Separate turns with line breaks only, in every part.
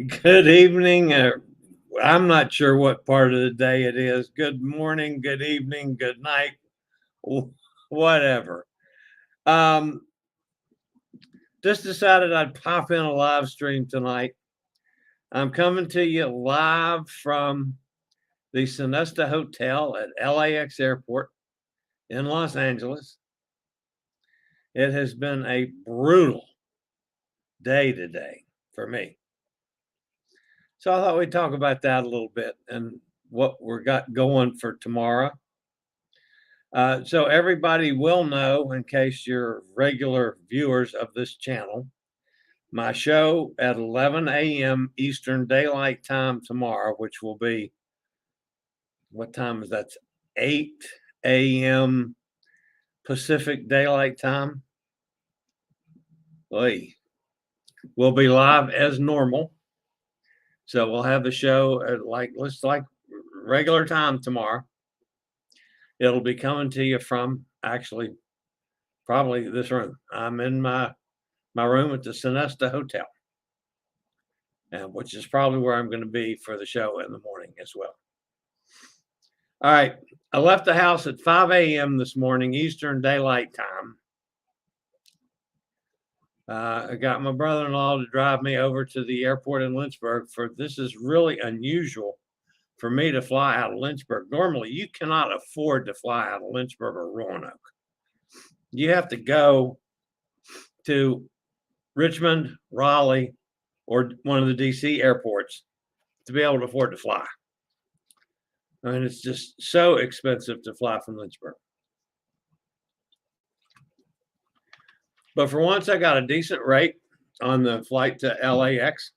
Good evening. I'm not sure what part of the day it is. Good morning, good evening, good night, whatever. Um, just decided I'd pop in a live stream tonight. I'm coming to you live from the Sonesta Hotel at LAX Airport in Los Angeles. It has been a brutal day today for me. So I thought we'd talk about that a little bit and what we're got going for tomorrow. So everybody will know, in case you're regular viewers of this channel, my show at 11 a.m. Eastern Daylight Time tomorrow, which will be, what time is that? 8 a.m. Pacific Daylight Time. We'll be live as normal. So we'll have the show at like regular time tomorrow. It'll be coming to you from actually probably this room. I'm in my room at the Sonesta Hotel, which is probably where I'm going to be for the show in the morning as well. All right. I left the house at 5 a.m. this morning, Eastern Daylight Time. I got my brother-in-law to drive me over to the airport in Lynchburg. This is really unusual for me to fly out of Lynchburg. Normally, you cannot afford to fly out of Lynchburg or Roanoke. You have to go to Richmond, Raleigh, or one of the DC airports to be able to afford to fly. I mean, it's just so expensive to fly from Lynchburg. But for once, I got a decent rate on the flight to LAX.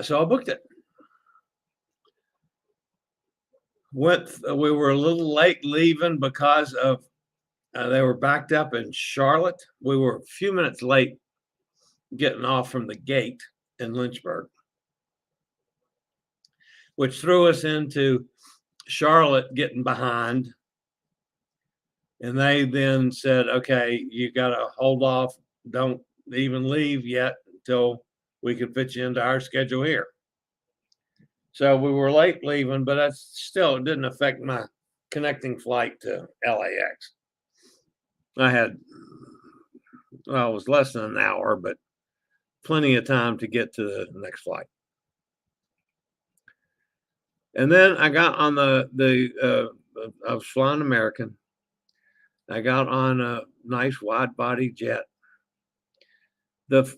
So I booked it. We were a little late leaving because of they were backed up in Charlotte. We were a few minutes late getting off from the gate in Lynchburg, which threw us into Charlotte getting behind. And they then said, okay, you got to hold off. Don't even leave yet until we can fit you into our schedule here. So we were late leaving, but it didn't affect my connecting flight to LAX. It was less than an hour, but plenty of time to get to the next flight. And then I got on I was flying American. I got on a nice wide body jet. The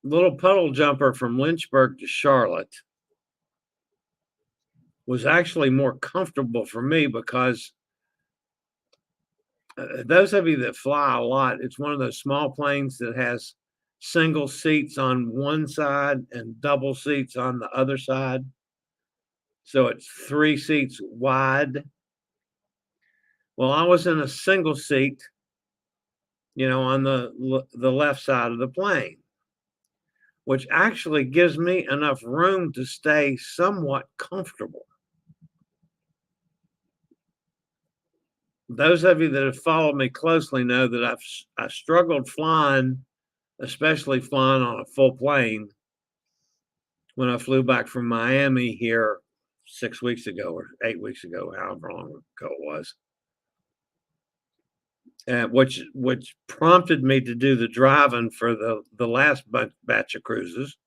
little puddle jumper from Lynchburg to Charlotte was actually more comfortable for me because those of you that fly a lot, it's one of those small planes that has single seats on one side and double seats on the other side. So it's 3 seats wide. Well, I was in a single seat, on the left side of the plane, which actually gives me enough room to stay somewhat comfortable. Those of you that have followed me closely know that I struggled flying, especially flying on a full plane, when I flew back from Miami here 6 weeks ago or 8 weeks ago, however long ago it was. Which prompted me to do the driving for the last batch of cruises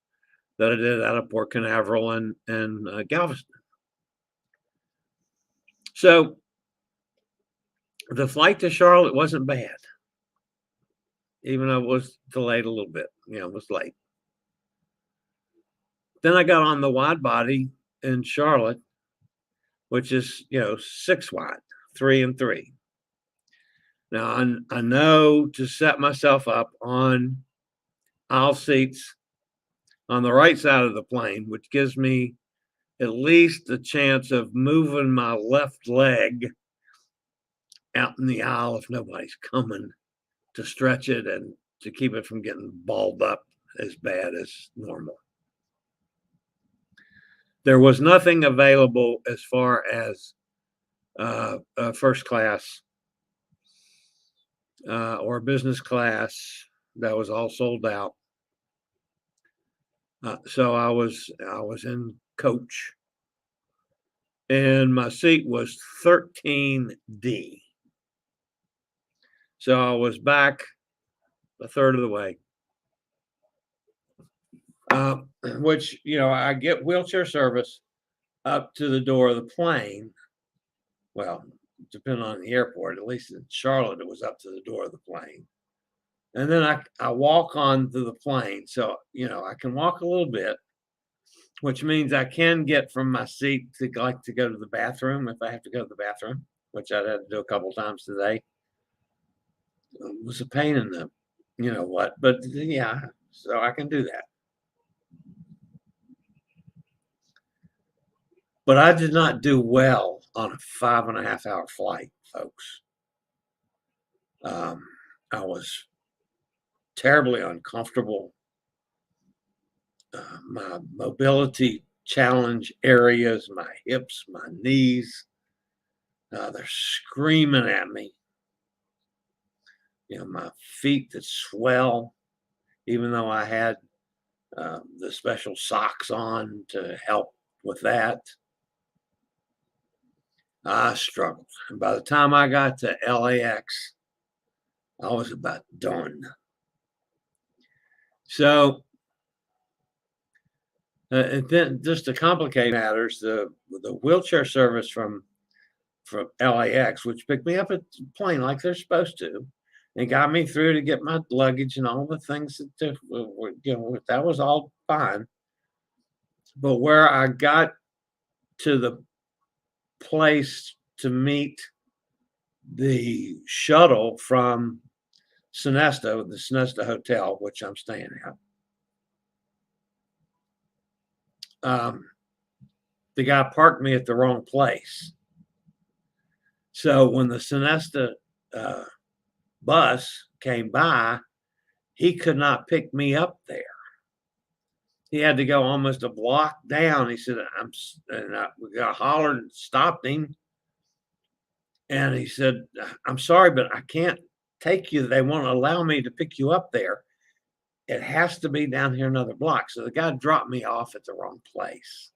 that I did out of Port Canaveral and Galveston. So the flight to Charlotte wasn't bad, even though it was delayed a little bit. It was late. Then I got on the wide body in Charlotte, which is 6 wide, 3 and 3. Now I know to set myself up on aisle seats on the right side of the plane, which gives me at least a chance of moving my left leg out in the aisle if nobody's coming, to stretch it and to keep it from getting balled up as bad as normal. There was nothing available as far as first class or business class. That was all sold out. So I was in coach, and my seat was 13D. So I was back a third of the way. Which, I get wheelchair service up to the door of the plane. Well, depending on the airport, at least in Charlotte, it was up to the door of the plane. And then I walk onto the plane. So, I can walk a little bit, which means I can get from my seat to go to the bathroom if I have to go to the bathroom, which I had to do a couple times today. It was a pain in the, what, but yeah, so I can do that. But I did not do well on a 5.5 hour flight, folks. I was terribly uncomfortable. My mobility challenge areas, my hips, my knees, they're screaming at me. My feet that swell, even though I had the special socks on to help with that. I struggled. And by the time I got to LAX, I was about done. So, and then just to complicate matters, the wheelchair service from LAX, which picked me up at the plane like they're supposed to, and got me through to get my luggage and all the things that that was all fine. But where I got to the place to meet the shuttle from Sonesta, the Sonesta Hotel, which I'm staying at, the guy parked me at the wrong place. So when the Sonesta bus came by, he could not pick me up there. He had to go almost a block down. He said, we got hollered and stopped him. And he said, I'm sorry, but I can't take you. They won't allow me to pick you up there. It has to be down here another block. So the guy dropped me off at the wrong place.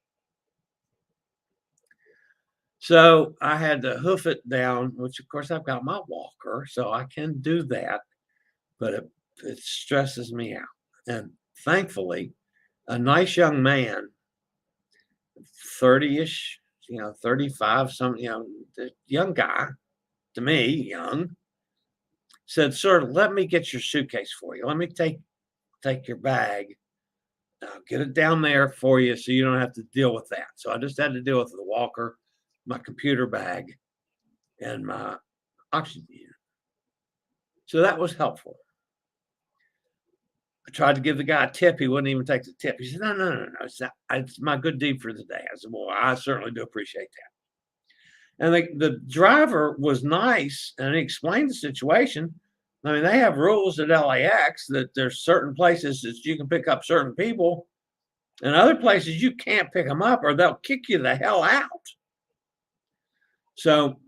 So I had to hoof it down, which of course I've got my walker, so I can do that, but it stresses me out. And thankfully, a nice young man, 30-ish, 35, young guy, to me, young, said, "Sir, let me get your suitcase for you. Let me take your bag. I'll get it down there for you so you don't have to deal with that." So I just had to deal with the walker, my computer bag, and my oxygen unit. So that was helpful. I tried to give the guy a tip. He wouldn't even take the tip. He said, no. It's my good deed for the day. I said, well, I certainly do appreciate that. And the driver was nice, and he explained the situation. I mean, they have rules at LAX that there's certain places that you can pick up certain people, and other places you can't pick them up or they'll kick you the hell out. So,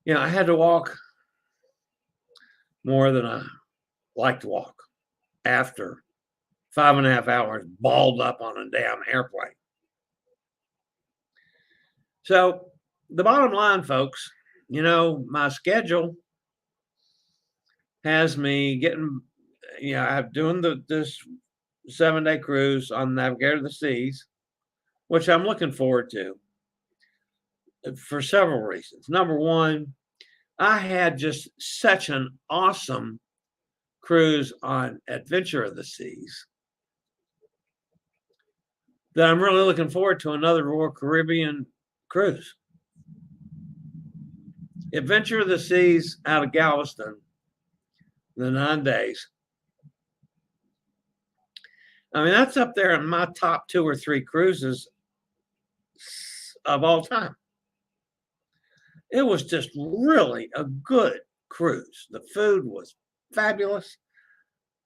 I had to walk more than I like to walk after 5.5 hours balled up on a damn airplane. So the bottom line, folks, my schedule has me getting, I'm doing this 7-day cruise on Navigator of the Seas, which I'm looking forward to for several reasons. Number one, I had just such an awesome cruise on Adventure of the Seas that I'm really looking forward to another Royal Caribbean cruise. Adventure of the Seas out of Galveston, the 9 days. I mean, that's up there in my top 2 or 3 cruises of all time. It was just really a good cruise. The food was fabulous.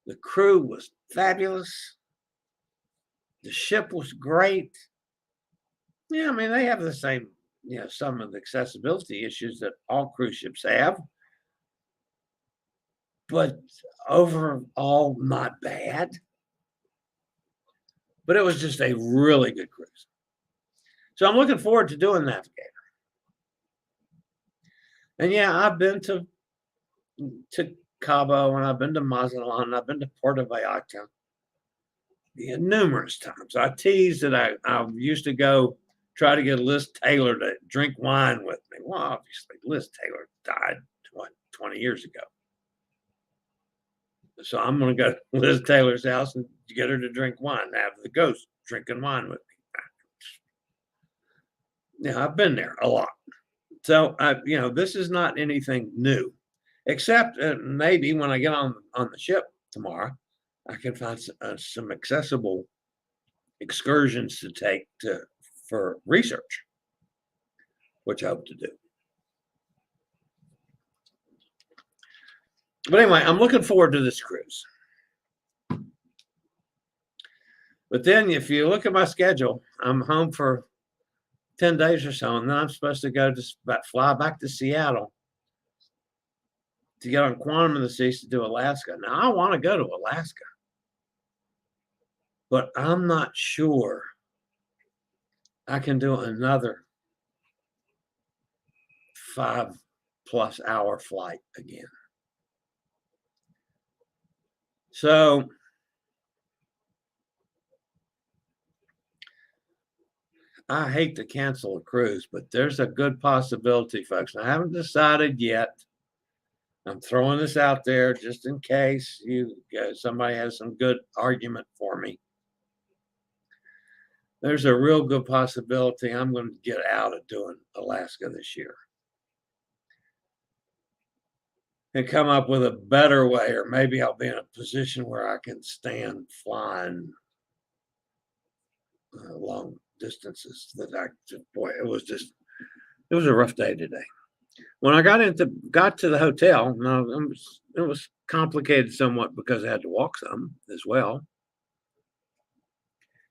The crew was fabulous. The ship was great. Yeah, I mean, they have the same, some of the accessibility issues that all cruise ships have. But overall, not bad. But it was just a really good cruise. So I'm looking forward to doing Navigator. And yeah, I've been to Cabo, and I've been to Mazatlan, and I've been to Puerto Vallarta, yeah, numerous times. I teased that I used to go try to get Liz Taylor to drink wine with me. Well, obviously, Liz Taylor died 20 years ago. So I'm going to go to Liz Taylor's house and get her to drink wine, have the ghost drinking wine with me. Yeah, I've been there a lot. So this is not anything new, except maybe when I get on the ship tomorrow, I can find some accessible excursions to take for research, which I hope to do. But anyway, I'm looking forward to this cruise. But then if you look at my schedule, I'm home for 10 days or so, and then I'm supposed to go fly back to Seattle to get on Quantum of the Seas to do Alaska. Now, I want to go to Alaska, but I'm not sure I can do another 5+ hour flight again. So I hate to cancel a cruise, but there's a good possibility, folks. I haven't decided yet. I'm throwing this out there just in case somebody has some good argument for me. There's a real good possibility I'm going to get out of doing Alaska this year and come up with a better way, or maybe I'll be in a position where I can stand flying long distances. Boy, it was a rough day today. When I got to the hotel, now it was complicated somewhat because I had to walk some as well.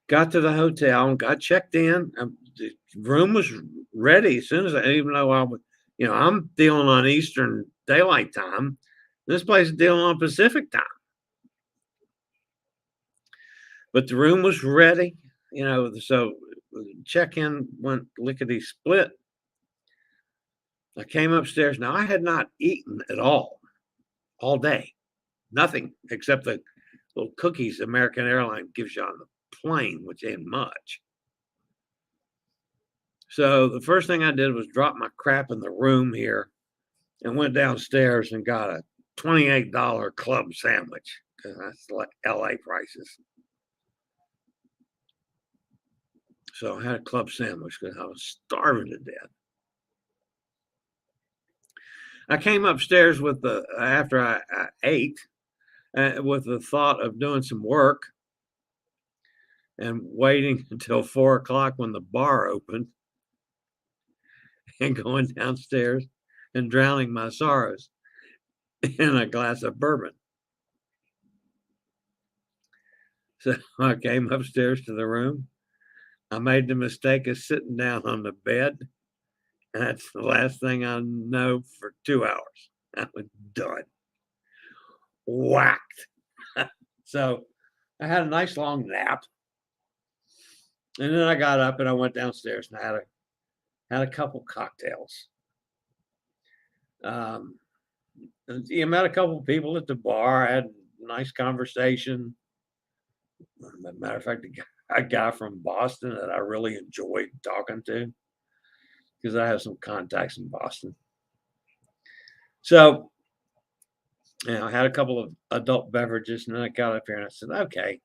Got to the hotel and got checked in. The room was ready as soon as even though I'm dealing on Eastern Daylight Time. This place is dealing on Pacific time. But the room was ready, so check-in went lickety split. I came upstairs. Now, I had not eaten at all day. Nothing except the little cookies American Airlines gives you on the plane, which ain't much. So the first thing I did was drop my crap in the room here and went downstairs and got a $28 club sandwich, because that's like LA prices. So I had a club sandwich because I was starving to death. I came upstairs after I ate with the thought of doing some work and waiting until 4 o'clock when the bar opened and going downstairs and drowning my sorrows in a glass of bourbon. So I came upstairs to the room. I made the mistake of sitting down on the bed. And that's the last thing I know for 2 hours. I was done. Whacked. So I had a nice long nap. And then I got up and I went downstairs and I had a couple cocktails. You met a couple people at the bar. I had a nice conversation. As a matter of fact, a guy from Boston that I really enjoyed talking to, because I have some contacts in Boston. So, I had a couple of adult beverages, and then I got up here and I said, okay,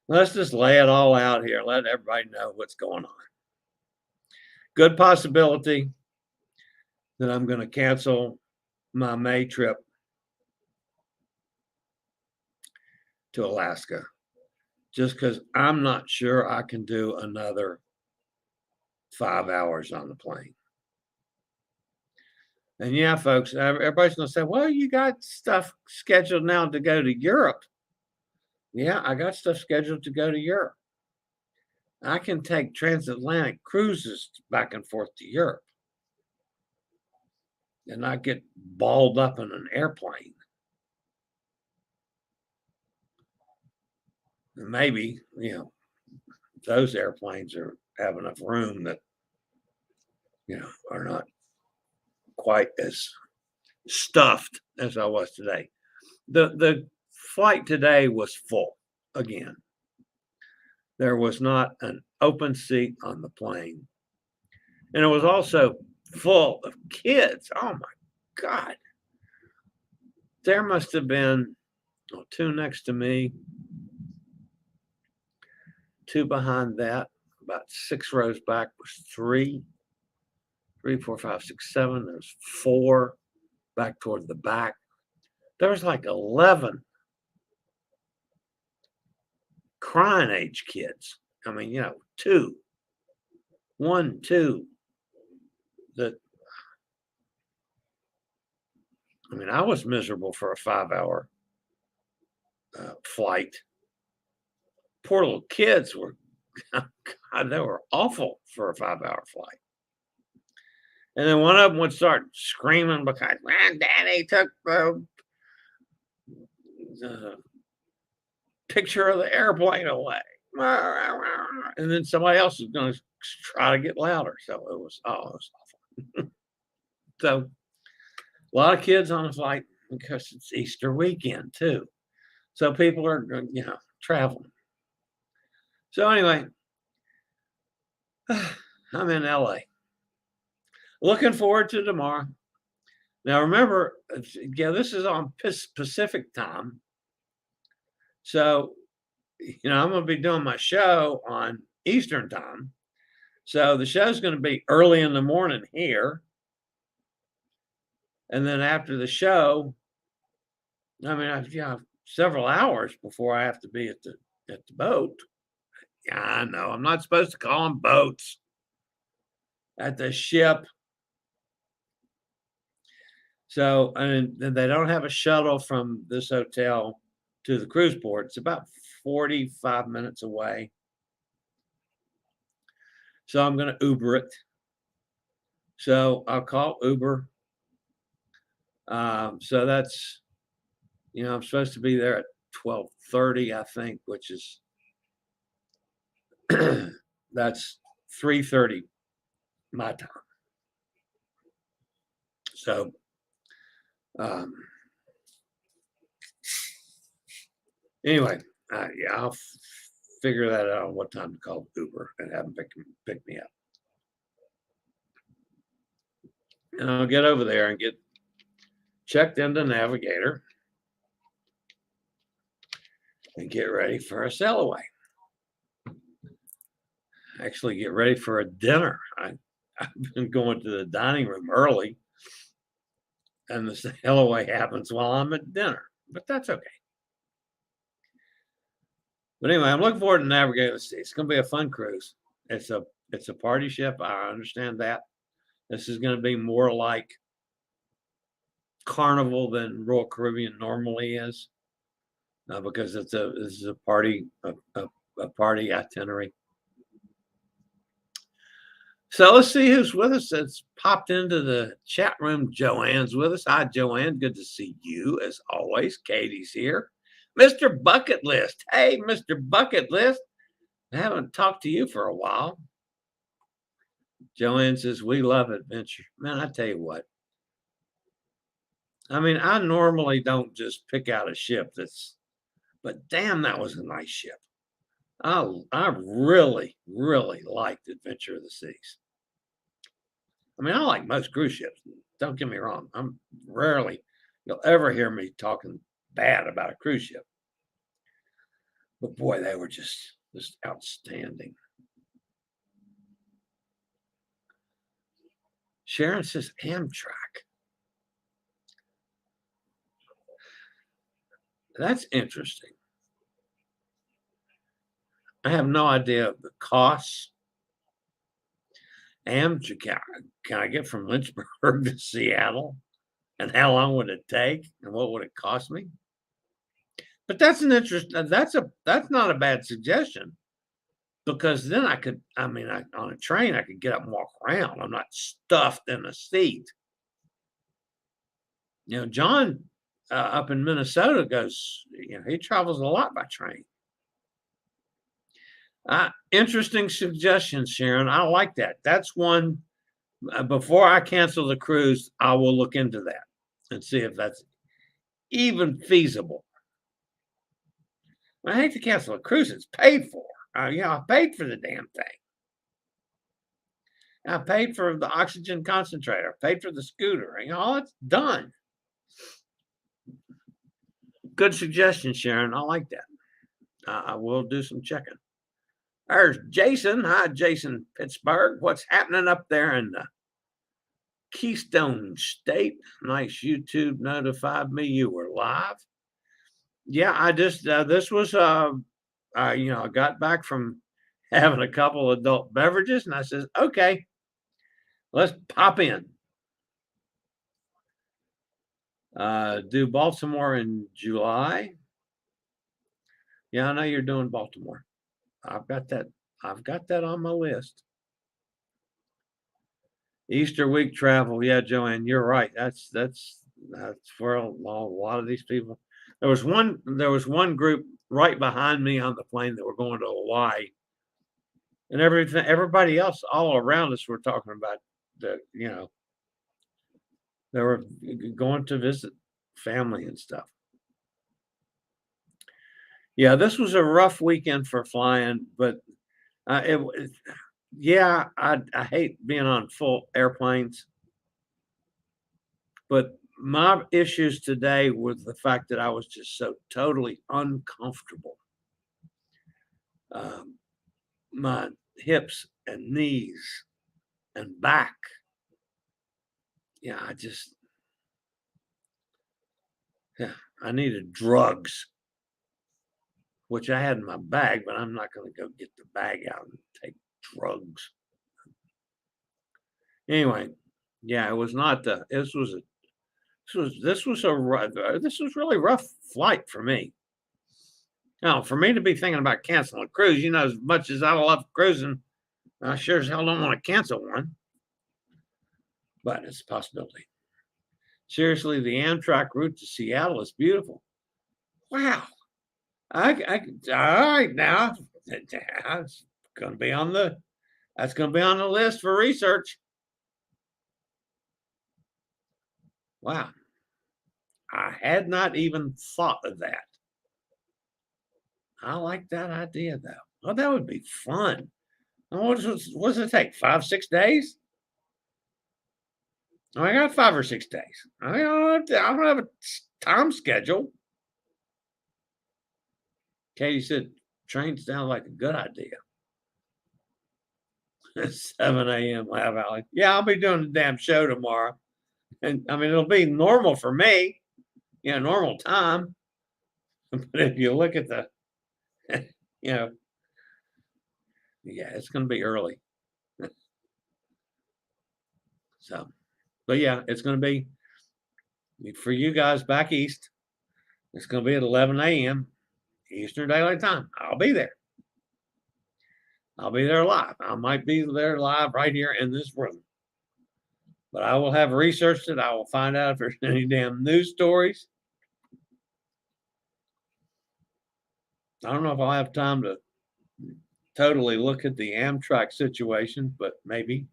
let's just lay it all out here. Let everybody know what's going on. Good possibility that I'm going to cancel my May trip to Alaska, just because I'm not sure I can do another 5 hours on the plane. And yeah, folks, everybody's going to say, well, you got stuff scheduled now to go to Europe. Yeah, I got stuff scheduled to go to Europe. I can take transatlantic cruises back and forth to Europe and not get balled up in an airplane. And maybe, those airplanes have enough room that, are not quite as stuffed as I was today. The flight today was full again. There was not an open seat on the plane. And it was also full of kids. Oh my God. There must have been two next to me, two behind that, about 6 rows back was three, 4, 5, 6, 7. There's 4 back toward the back. There was like 11 crying age kids. I mean, 2, 1, 2. I was miserable for a 5-hour flight. Poor little kids were, God, they were awful for a 5-hour flight. And then one of them would start screaming because, Daddy took the picture of the airplane away. And then somebody else was going to try to get louder. So it was awful. So a lot of kids on the flight because it's Easter weekend too. So people are, traveling. So anyway, I'm in LA. Looking forward to tomorrow. Now remember, this is on Pacific time. So, I'm going to be doing my show on Eastern time. So the show's going to be early in the morning here. And then after the show, I've several hours before I have to be at the boat. Yeah, I know. I'm not supposed to call them boats. At the ship. So, and they don't have a shuttle from this hotel to the cruise port. It's about 45 minutes away. So I'm going to Uber it. So I'll call Uber. So that's, I'm supposed to be there at 12:30, I think, which is, that's 3:30 my time. So, anyway, I'll figure that out on what time to call Uber and have them pick me up. And I'll get over there and get checked into Navigator and get ready for a sail away. Actually, get ready for a dinner. I've been going to the dining room early, and the sail away happens while I'm at dinner, but that's okay. But anyway, I'm looking forward to Navigator. It's going to be a fun cruise. It's a party ship. I understand that. This is going to be more like Carnival than Royal Caribbean normally is, because this is a party itinerary. So let's see who's with us. That's popped into the chat room. Joanne's with us. Hi, Joanne. Good to see you as always. Katie's here. Mr. Bucket List. Hey, Mr. Bucket List. I haven't talked to you for a while. Joanne says, we love adventure. Man, I tell you what. I normally don't just pick out a ship but damn, that was a nice ship. I really, really liked Adventure of the Seas. I like most cruise ships. Don't get me wrong. I'm rarely, you'll ever hear me talking bad about a cruise ship. But boy, they were just outstanding. Sharon says Amtrak. That's interesting. I have no idea of the costs. Amtrak, can I get from Lynchburg to Seattle? And how long would it take? And what would it cost me? But that's an interest. That's not a bad suggestion, because then I could, on a train, I could get up and walk around. I'm not stuffed in a seat. John up in Minnesota goes, he travels a lot by train. Interesting suggestion, Sharon. I like that. That's one. Before I cancel the cruise, I will look into that and see if that's even feasible. I hate to cancel a cruise. It's paid for. I paid for the damn thing. I paid for the oxygen concentrator. I paid for the scooter. All it's done. Good suggestion, Sharon. I like that. I will do some checking. There's Jason. Hi, Jason, Pittsburgh. What's happening up there in the Keystone State? Nice. YouTube notified me you were live. Yeah, I just this was I got back from having a couple adult beverages, and I says, okay, let's pop in. Do Baltimore in July. Yeah, I know you're doing Baltimore. I've got that on my list. Easter week travel. Yeah, Joanne, you're right. That's where a lot of these people. There was one group right behind me on the plane that were going to Hawaii, and everybody else all around us were talking about they were going to visit family and stuff. Yeah, this was a rough weekend for flying, but yeah, I hate being on full airplanes. But my issues today were the fact that I was just so totally uncomfortable. My hips and knees and back. Yeah, I needed drugs, which I had in my bag, but I'm not going to go get the bag out and take drugs. Anyway, yeah, it was not the. This was really rough flight for me. Now, for me to be thinking about canceling a cruise, as much as I love cruising, I sure as hell don't want to cancel one. But it's a possibility. Seriously, the Amtrak route to Seattle is beautiful. Wow. All right now. That's going to be on the list for research. Wow. I had not even thought of that. I like that idea, though. Oh, that would be fun. What does it take? 5-6 days? I got 5 or 6 days. I don't have a time schedule. Katie said, train sounds like a good idea. 7 a.m. Lab Valley. Yeah, I'll be doing the damn show tomorrow. And I mean, it'll be normal for me, normal time. But if you look at the, yeah, it's going to be early. So, but yeah, it's going to be for you guys back east. It's going to be at 11 a.m. Eastern Daylight Time. I'll be there. I'll be there live. I might be there live right here in this room. But I will have researched it. I will find out if there's any damn news stories. I don't know if I'll have time to totally look at the Amtrak situation, but maybe.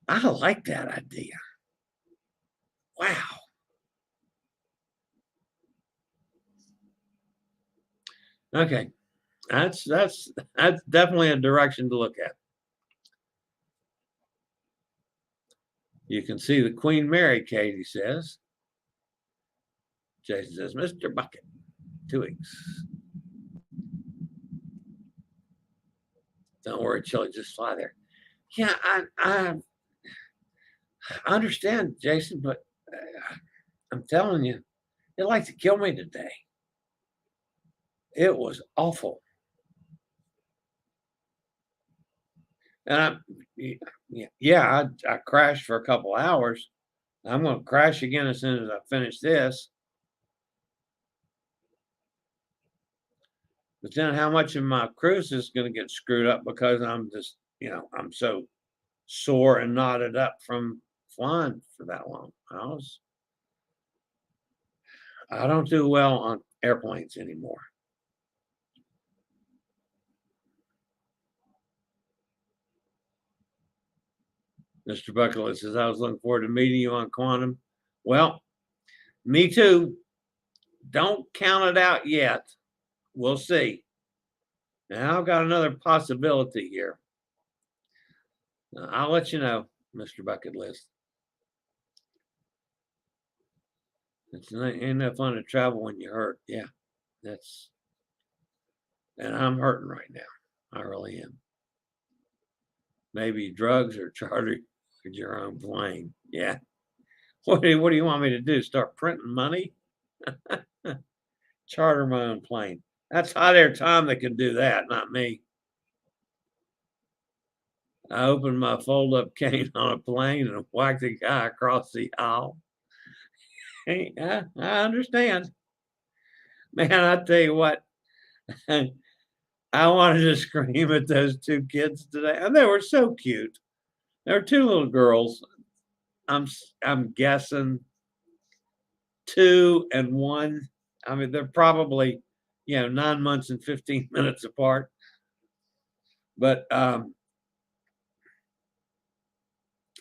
I like that idea. Wow. Okay. That's definitely a direction to look at. You can see the Queen Mary, Katie says. Jason says, Mr. Bucket, 2 weeks. Don't worry, Chillie, just fly there. Yeah, I understand, Jason, but I'm telling you, it'd like to kill me today. It was awful. And I crashed for a couple hours. I'm going to crash again as soon as I finish this. But then how much of my cruise is going to get screwed up because I'm just, I'm so sore and knotted up from flying for that long. I don't do well on airplanes anymore. Mr. Bucklet says, I was looking forward to meeting you on Quantum. Well, me too. Don't count it out yet. We'll see. Now I've got another possibility here. I'll let you know, Mr. Bucket List. Ain't that fun to travel when you hurt. Yeah, and I'm hurting right now. I really am. Maybe drugs or charter your own plane. Yeah. What do you want me to do? Start printing money? Charter my own plane. That's hot air Tom that can do that, not me. I opened my fold-up cane on a plane and whacked the guy across the aisle. Hey, I understand. Man, I tell you what, I wanted to scream at those two kids today. And they were so cute. There were two little girls. I'm guessing 2 and 1. I mean, they're probably, 9 months and 15 minutes apart. But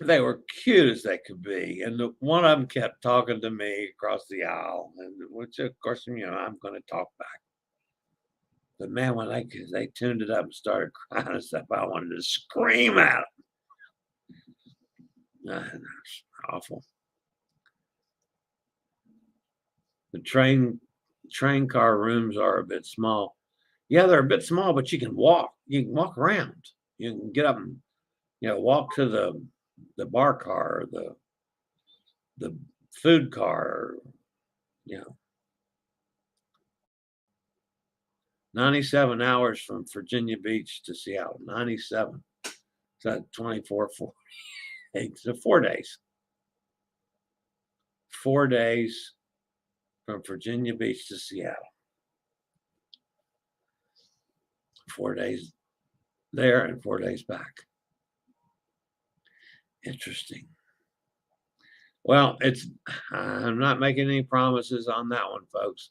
they were cute as they could be. And one of them kept talking to me across the aisle, and which, of course, I'm going to talk back. But man, when they tuned it up and started crying and stuff, I wanted to scream at them. That's awful. The train car rooms are a bit small. Yeah, they're a bit small, but you can walk. You can walk around. You can get up and walk to the bar car, or the food car. 97 hours from Virginia Beach to Seattle. 97. So 24, 48. So 4 days. 4 days from Virginia Beach to Seattle. 4 days there and 4 days back. Interesting. Well, I'm not making any promises on that one, folks.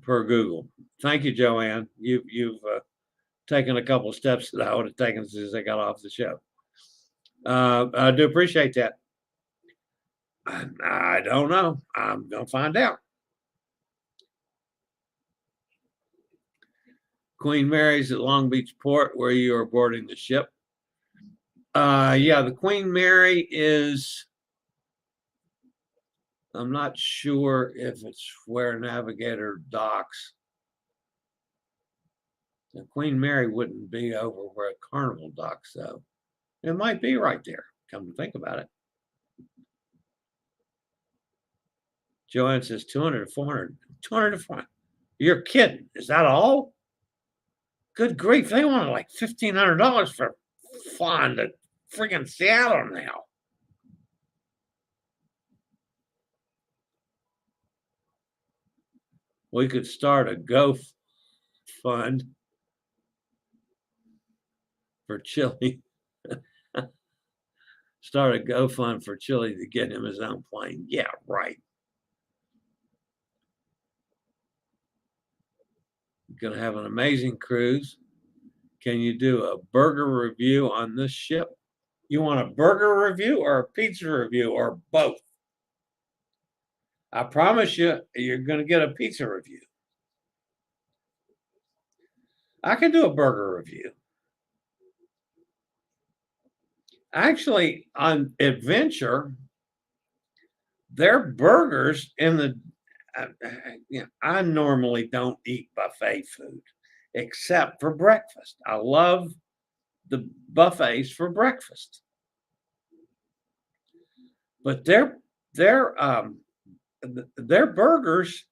Per Google. Thank you, Joanne. You've taken a couple of steps that I would have taken since I got off the show. I do appreciate that. I don't know. I'm going to find out. Queen Mary's at Long Beach Port, where you are boarding the ship. Yeah, the Queen Mary is, I'm not sure if it's where Navigator docks. The Queen Mary wouldn't be over where Carnival docks, though. It might be right there, come to think about it. Joanne says 200 to 400. 200 to 400. You're kidding. Is that all? Good grief. They wanted like $1,500 for flying to freaking Seattle now. We could start a GoFund for Chillie. Start a GoFund for Chillie to get him his own plane. Yeah, right. You're going to have an amazing cruise. Can you do a burger review on this ship? You want a burger review or a pizza review or both? I promise you, you're going to get a pizza review. I can do a burger review. Actually, on Adventure, their burgers in the, I normally don't eat buffet food except for breakfast. I love the buffets for breakfast, but their burgers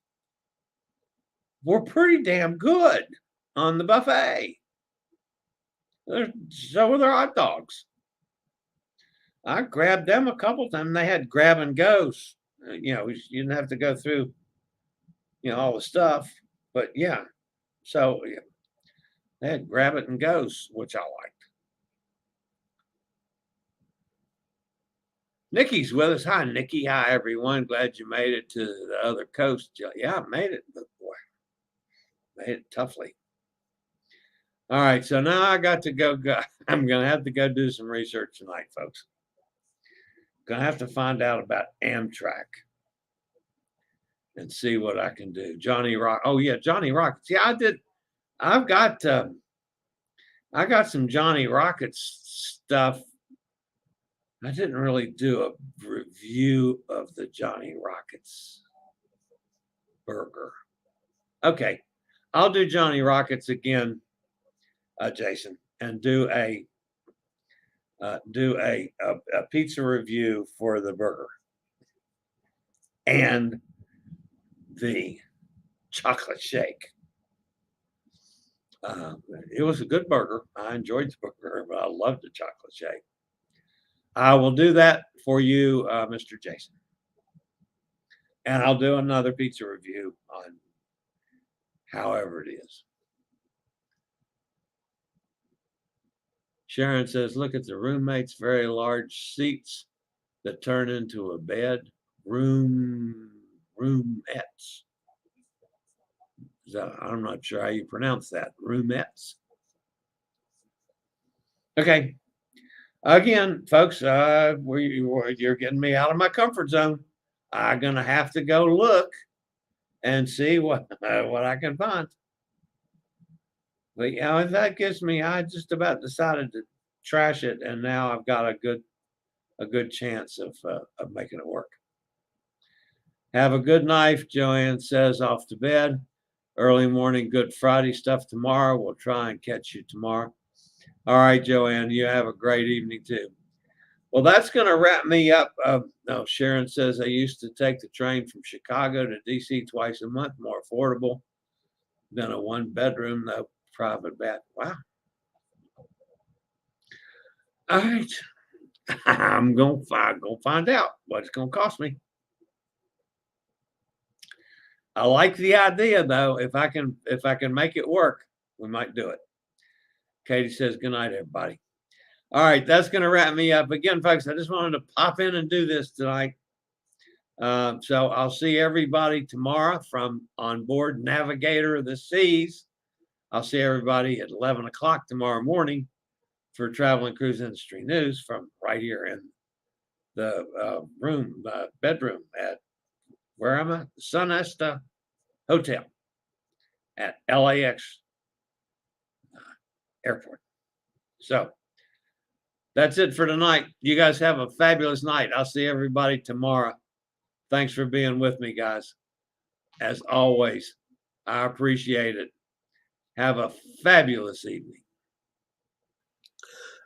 were pretty damn good on the buffet. So were their hot dogs. I grabbed them a couple times. They had grab and goes. You didn't have to go through, all the stuff. But yeah, so they had grab it and goes, which I liked. Nikki's with us. Hi, Nikki. Hi, everyone. Glad you made it to the other coast. Yeah, I made it, but boy, made it toughly. All right, so now I got to go. I'm going to have to go do some research tonight, folks. Going to have to find out about Amtrak and see what I can do. Johnny Rock. Oh yeah, Johnny Rockets. Yeah, I did. I've got. I got some Johnny Rockets stuff. I didn't really do a review of the Johnny Rockets burger. Okay, I'll do Johnny Rockets again, Jason, and do a pizza review for the burger and the chocolate shake. It was a good burger. I enjoyed the burger, but I loved the chocolate shake. I will do that for you, Mr. Jason. And I'll do another pizza review on however it is. Sharon says, look at the roommates, very large seats that turn into a bed. Roomettes. I'm not sure how you pronounce that. Roomettes. Okay. Again, folks, you're getting me out of my comfort zone. I'm gonna have to go look and see what I can find. But yeah, that gives me. I just about decided to trash it, and now I've got a good chance of making it work. Have a good night, Joanne says, off to bed. Early morning, Good Friday stuff tomorrow. We'll try and catch you tomorrow. All right, Joanne, you have a great evening too. Well, that's going to wrap me up. No, Sharon says I used to take the train from Chicago to DC twice a month, more affordable than a one bedroom, no private bath. Wow. All right. I'm going to find out what it's going to cost me. I like the idea though. If I can make it work, we might do it. Katie says, good night, everybody. All right, that's going to wrap me up. Again, folks, I just wanted to pop in and do this tonight. So I'll see everybody tomorrow from on board Navigator of the Seas. I'll see everybody at 11 o'clock tomorrow morning for Travel and Cruise Industry News from right here in the bedroom at, where am I? Sonesta Hotel at LAX airport. So that's it for tonight. You guys have a fabulous night. I'll see everybody tomorrow. Thanks for being with me, guys. As always, I appreciate it. Have a fabulous evening.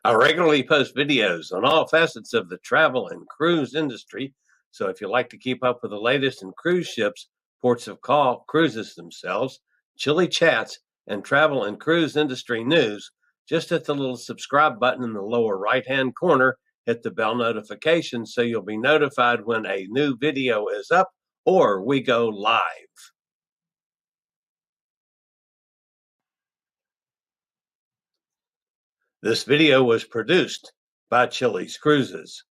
I regularly post videos on all facets of the travel and cruise industry. So if you like to keep up with the latest in cruise ships, ports of call, cruises themselves, Chillie chats, and travel and cruise industry news, just hit the little subscribe button in the lower right-hand corner. Hit the bell notification so you'll be notified when a new video is up or we go live. This video was produced by Chillie's Cruises.